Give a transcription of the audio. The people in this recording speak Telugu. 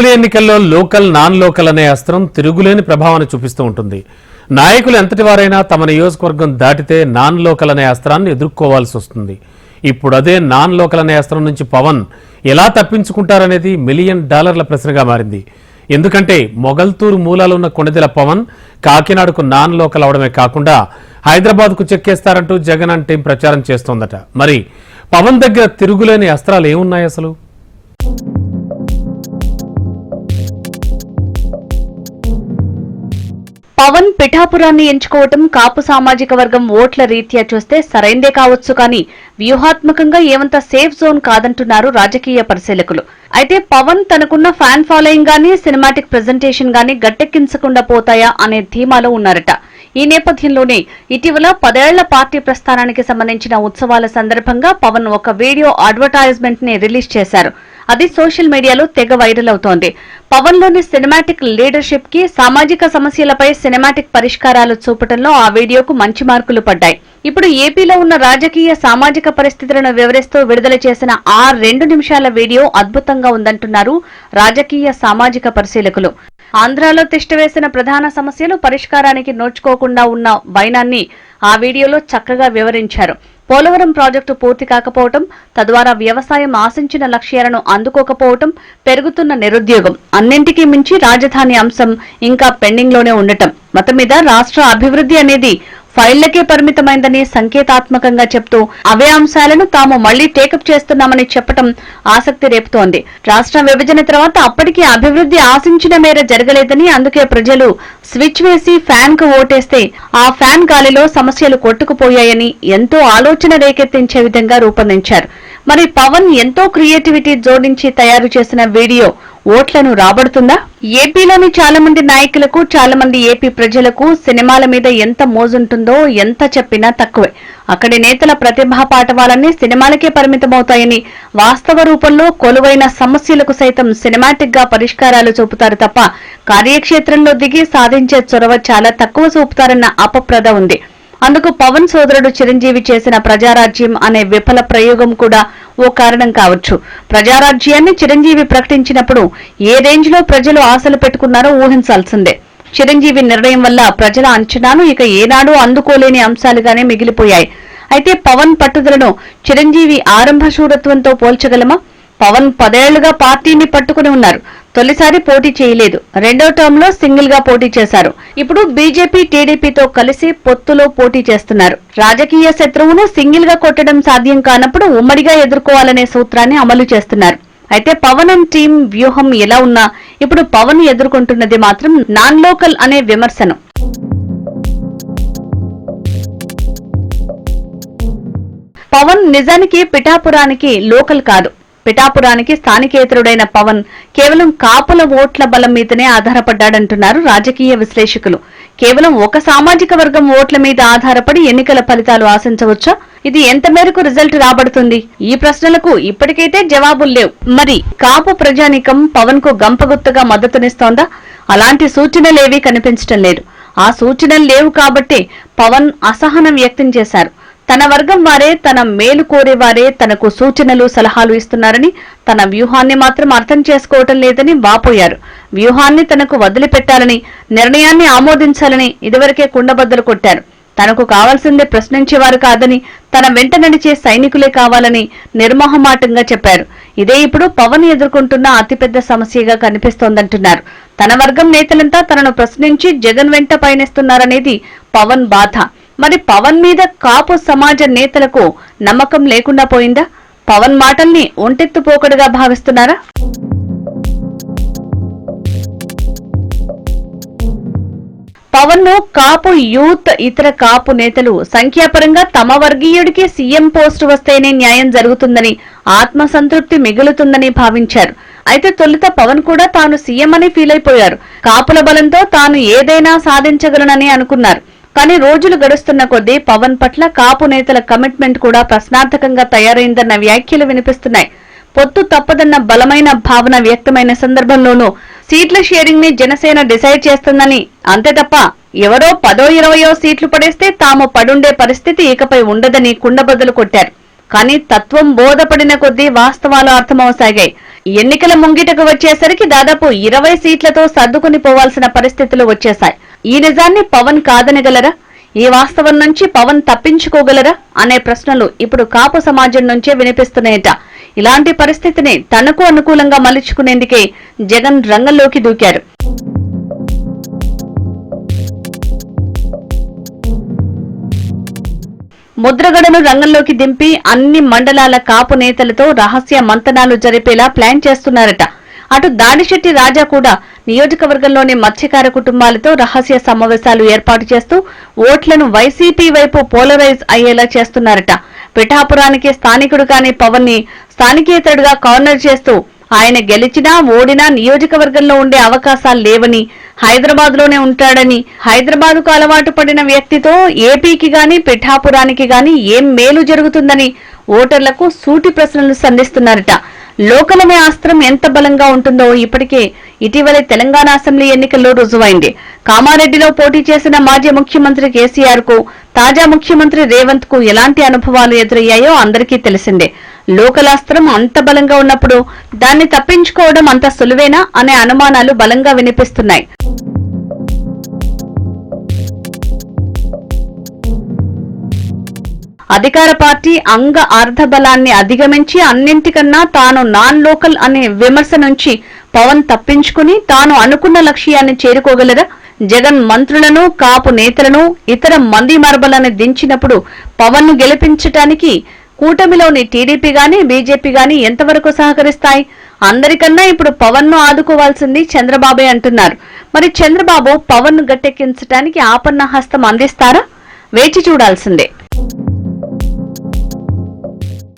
అసెంబ్లీ ఎన్నికల్లో లోకల్ నాన్ లోకల్ అనే అస్త్రం తిరుగులేని ప్రభావాన్ని చూపిస్తూ ఉంటుంది. నాయకులు ఎంతటి వారైనా తమ నియోజకవర్గం దాటితే నాన్ లోకల్ అనే అస్త్రాన్ని ఎదుర్కోవాల్సి వస్తుంది. ఇప్పుడు అదే నాన్ లోకల్ అనే అస్త్రం నుంచి పవన్ ఎలా తప్పించుకుంటారనేది $1 మిలియన్ ప్రశ్నగా మారింది. ఎందుకంటే మొగల్తూరు మూలాలున్న కొణిదెల పవన్ కాకినాడకు నాన్ లోకల్ అవడమే కాకుండా హైదరాబాద్కు చెక్కేస్తారంటూ జగన్ అండ్ టీం ప్రచారం చేస్తోందట. మరి పవన్ దగ్గర తిరుగులేని అస్త్రాలు ఏమున్నాయి అసలు? పవన్ పిఠాపురాన్ని ఎంచుకోవటం కాపు సామాజిక వర్గం ఓట్ల రీత్యా చూస్తే సరైందే కావచ్చు, కానీ వ్యూహాత్మకంగా ఏమంత సేఫ్ జోన్ కాదంటున్నారు రాజకీయ పరిశీలకులు. అయితే పవన్ తనకున్న ఫ్యాన్ ఫాలోయింగ్ గానీ సినిమాటిక్ ప్రెజెంటేషన్ గానీ గట్టెక్కించకుండా పోతాయా అనే ధీమాలో ఉన్నారట. ఈ నేపథ్యంలోనే ఇటీవల 10 ఏళ్ల పార్టీ ప్రస్థానానికి సంబంధించిన ఉత్సవాల సందర్భంగా పవన్ ఒక వీడియో అడ్వర్టైజ్మెంట్ ని రిలీజ్ చేశారు. అది సోషల్ మీడియాలో తెగ వైరల్ అవుతోంది. పవన్ లోని సినిమాటిక్ లీడర్షిప్ కి, సామాజిక సమస్యలపై సినిమాటిక్ పరిష్కారాలు చూపటంలో ఆ వీడియోకు మంచి మార్కులు పడ్డాయి. ఇప్పుడు ఏపీలో ఉన్న రాజకీయ సామాజిక పరిస్థితులను వివరిస్తూ విడుదల చేసిన ఆ 2 నిమిషాల వీడియో అద్భుతంగా ఉందంటున్నారు రాజకీయ సామాజిక పరిశీలకులు. ఆంధ్రాలో తిష్టవేసిన ప్రధాన సమస్యలు పరిష్కారానికి నోచుకోకుండా ఉన్న వైనాన్ని ఆ వీడియోలో చక్కగా వివరించారు. పోలవరం ప్రాజెక్టు పూర్తి కాకపోవటం, తద్వారా వ్యవసాయం ఆశించిన లక్ష్యాలను అందుకోకపోవటం, పెరుగుతున్న నిరుద్యోగం, అన్నింటికీ మించి రాజధాని అంశం ఇంకా పెండింగ్ లోనే ఉండటం, మొత్తం మీద రాష్ట్ర అభివృద్ధి అనేది ఫైళ్లకే పరిమితమైందని సంకేతాత్మకంగా చెప్తూ అవే అంశాలను తాము మళ్లీ టేకప్ చేస్తున్నామని చెప్పడం ఆసక్తి రేపుతోంది. రాష్ట్ర విభజన తర్వాత అప్పటికీ అభివృద్ధి ఆశించిన మేర జరగలేదని, అందుకే ప్రజలు స్విచ్ వేసి ఫ్యాన్ కు ఓటేస్తే ఆ ఫ్యాన్ గాలిలో సమస్యలు కొట్టుకుపోయాయని ఎంతో ఆలోచన రేకెత్తించే విధంగా రూపొందించారు. మరి పవన్ ఎంతో క్రియేటివిటీ జోడించి తయారు చేసిన వీడియో ఓట్లను రాబడుతుందా? ఏపీలోని చాలా మంది నాయకులకు, చాలా మంది ఏపీ ప్రజలకు సినిమాల మీద ఎంత మోజుంటుందో ఎంత చెప్పినా తక్కువే. అక్కడి నేతల ప్రతిభా పాఠవాలన్నీ సినిమాలకే పరిమితమవుతాయని, వాస్తవ రూపంలో కొలువైన సమస్యలకు సైతం సినిమాటిక్ గా పరిష్కారాలు చూపుతారు తప్ప కార్యక్షేత్రంలో దిగి సాధించే చొరవ చాలా తక్కువ చూపుతారన్న అపప్రద ఉంది. అందుకు పవన్ సోదరుడు చిరంజీవి చేసిన ప్రజారాజ్యం అనే విఫల ప్రయోగం కూడా ఓ కారణం కావచ్చు. ప్రజారాజ్యాన్ని చిరంజీవి ప్రకటించినప్పుడు ఏ రేంజ్ లో ప్రజలు ఆశలు పెట్టుకున్నారో ఊహించాల్సిందే. చిరంజీవి నిర్ణయం వల్ల ప్రజల అంచనాను ఇక ఏనాడూ అందుకోలేని అంశాలుగానే మిగిలిపోయాయి. అయితే పవన్ పట్టుదలను చిరంజీవి ఆరంభ శూరత్వంతో పోల్చగలమా? పవన్ 10 ఏళ్లుగా పార్టీని పట్టుకుని ఉన్నారు. తొలిసారి పోటీ చేయలేదు, 2వ టర్మ్ లో సింగిల్ గా పోటీ చేశారు. ఇప్పుడు బీజేపీ, టీడీపీతో కలిసి పొత్తులో పోటీ చేస్తున్నారు. రాజకీయ శత్రువును సింగిల్ గా కొట్టడం సాధ్యం కానప్పుడు ఉమ్మడిగా ఎదుర్కోవాలనే సూత్రాన్ని అమలు చేస్తున్నారు. అయితే పవన్ అండ్ టీం వ్యూహం ఎలా ఉన్నా ఇప్పుడు పవన్ ఎదుర్కొంటున్నది మాత్రం నాన్ లోకల్ అనే విమర్శను. పవన్ నిజానికి పిఠాపురానికి లోకల్ కాదు. పిఠాపురానికి స్థానికేతరుడైన పవన్ కేవలం కాపుల ఓట్ల బలం మీదనే ఆధారపడ్డాడంటున్నారు రాజకీయ విశ్లేషకులు. కేవలం ఒక సామాజిక వర్గం ఓట్ల మీద ఆధారపడి ఎన్నికల ఫలితాలు ఆశించవచ్చా? ఇది ఎంత మేరకు రిజల్ట్ రాబడుతుంది? ఈ ప్రశ్నలకు ఇప్పటికైతే జవాబులు లేవు. మరి కాపు ప్రజానీకం పవన్ కు గంపగుత్తగా మద్దతునిస్తోందా? అలాంటి సూచనలేవీ కనిపించడం లేదు. ఆ సూచనలు లేవు కాబట్టే పవన్ అసహనం వ్యక్తం చేశారు. తన వర్గం వారే, తన మేలు కోరేవారే తనకు సూచనలు, సలహాలు ఇస్తున్నారని, తన వ్యూహాన్ని మాత్రం అర్థం చేసుకోవటం లేదని వాపోయారు. వ్యూహాన్ని తనకు వదిలిపెట్టాలని, నిర్ణయాన్ని ఆమోదించాలని ఇదివరకే కుండబద్దలు కొట్టారు. తనకు కావాల్సిందే ప్రశ్నించేవారు కాదని, తన వెంట నడిచే సైనికులే కావాలని నిర్మోహమాటంగా చెప్పారు. ఇదే ఇప్పుడు పవన్ ఎదుర్కొంటున్న అతిపెద్ద సమస్యగా కనిపిస్తోందంటున్నారు. తన వర్గం నేతలంతా తనను ప్రశ్నించి జగన్ వెంట పయనిస్తున్నారనేది పవన్ బాధ. మరి పవన్ మీద కాపు సమాజ నేతలకు నమ్మకం లేకుండా పోయిందా? పవన్ మాటల్ని ఒంటెత్తు పోకడుగా భావిస్తున్నారా? పవన్ ను కాపు యూత్, ఇతర కాపు నేతలు సంఖ్యాపరంగా తమ వర్గీయుడికి సీఎం పోస్టు వస్తేనే న్యాయం జరుగుతుందని, ఆత్మసంతృప్తి మిగులుతుందని భావించారు. అయితే తొలుత పవన్ కూడా తాను సీఎం అని ఫీల్ అయిపోయారు. కాపుల బలంతో తాను ఏదైనా సాధించగలనని అనుకున్నారు. కానీ రోజులు గడుస్తున్న కొద్దీ పవన్ పట్ల కాపు నేతల కమిట్మెంట్ కూడా ప్రశ్నార్థకంగా తయారైందన్న వ్యాఖ్యలు వినిపిస్తున్నాయి. పొత్తు తప్పదన్న బలమైన భావన వ్యక్తమైన సందర్భంలోనూ సీట్ల షేరింగ్ ని జనసేన డిసైడ్ చేస్తుందని, అంతే తప్ప ఎవరో 10-20 సీట్లు పడేస్తే తాము పడుండే పరిస్థితి ఇకపై ఉండదని కుండబద్దలు కొట్టారు. కానీ తత్వం బోధపడిన కొద్దీ వాస్తవాలు అర్థమవసాగాయి. ఎన్నికల ముంగిటకు వచ్చేసరికి దాదాపు 20 సీట్లతో సర్దుకుని పోవాల్సిన పరిస్థితులు వచ్చేశాయి. ఈ నిజాన్ని పవన్ కాదనగలరా? ఈ వాస్తవం నుంచి పవన్ తప్పించుకోగలరా అనే ప్రశ్నలు ఇప్పుడు కాపు సమాజం నుంచే వినిపిస్తున్నాయట. ఇలాంటి పరిస్థితిని తనకు అనుకూలంగా మలుచుకునేందుకే జగన్ రంగంలోకి దూకారు. ముద్రగడను రంగంలోకి దింపి అన్ని మండలాల కాపు నేతలతో రహస్య మంతనాలు జరిపేలా ప్లాన్ చేస్తున్నారట. అటు దాడిశెట్టి రాజా కూడా నియోజకవర్గంలోని మత్స్యకార కుటుంబాలతో రహస్య సమావేశాలు ఏర్పాటు చేస్తూ ఓట్లను వైసీపీ వైపు పోలరైజ్ అయ్యేలా చేస్తున్నారట. పిఠాపురానికి స్థానికుడు కాని పవన్ ని స్థానికేతరుడుగా కార్నర్ చేస్తూ ఆయన గెలిచినా ఓడినా నియోజకవర్గంలో ఉండే అవకాశాలు లేవని, హైదరాబాద్ లోనే ఉంటాడని, హైదరాబాద్ కు అలవాటు పడిన వ్యక్తితో ఏపీకి గాని పిఠాపురానికి గాని ఏం మేలు జరుగుతుందని ఓటర్లకు సూటి ప్రశ్నలు సంధిస్తున్నారట. లోకలమే అస్త్రం ఎంత బలంగా ఉంటుందో ఇప్పటికే ఇటీవలే తెలంగాణ అసెంబ్లీ ఎన్నికల్లో రుజువైంది. కామారెడ్డిలో పోటీ చేసిన మాజీ ముఖ్యమంత్రి కేసీఆర్ కు తాజా ముఖ్యమంత్రి రేవంత్ కు ఎలాంటి అనుభవాలు ఎదురయ్యాయో అందరికీ తెలిసిందే. లోకలాస్త్రం అంత బలంగా ఉన్నప్పుడు దాన్ని తప్పించుకోవడం అంత సులువేనా అనే అనుమానాలు బలంగా వినిపిస్తున్నాయి. అధికార పార్టీ అంగ అర్ధబలాన్ని అధిగమించి అన్నింటికన్నా తాను నాన్ లోకల్ అనే విమర్శ నుంచి పవన్ తప్పించుకుని తాను అనుకున్న లక్ష్యాన్ని చేరుకోగలరా? జగన్ మంత్రులను, కాపు నేతలను, ఇతర మంది మార్బలను దించినప్పుడు పవన్ ను గెలిపించటానికి కూటమిలోని టీడీపీ గాని బీజేపీ గాని ఎంతవరకు సహకరిస్తాయి? అందరికన్నా ఇప్పుడు పవన్ ను ఆదుకోవాల్సింది చంద్రబాబే అంటున్నారు. మరి చంద్రబాబు పవన్ ను గట్టెక్కించడానికి ఆపన్న హస్తం అందిస్తారా? వేచి చూడాల్సిందే.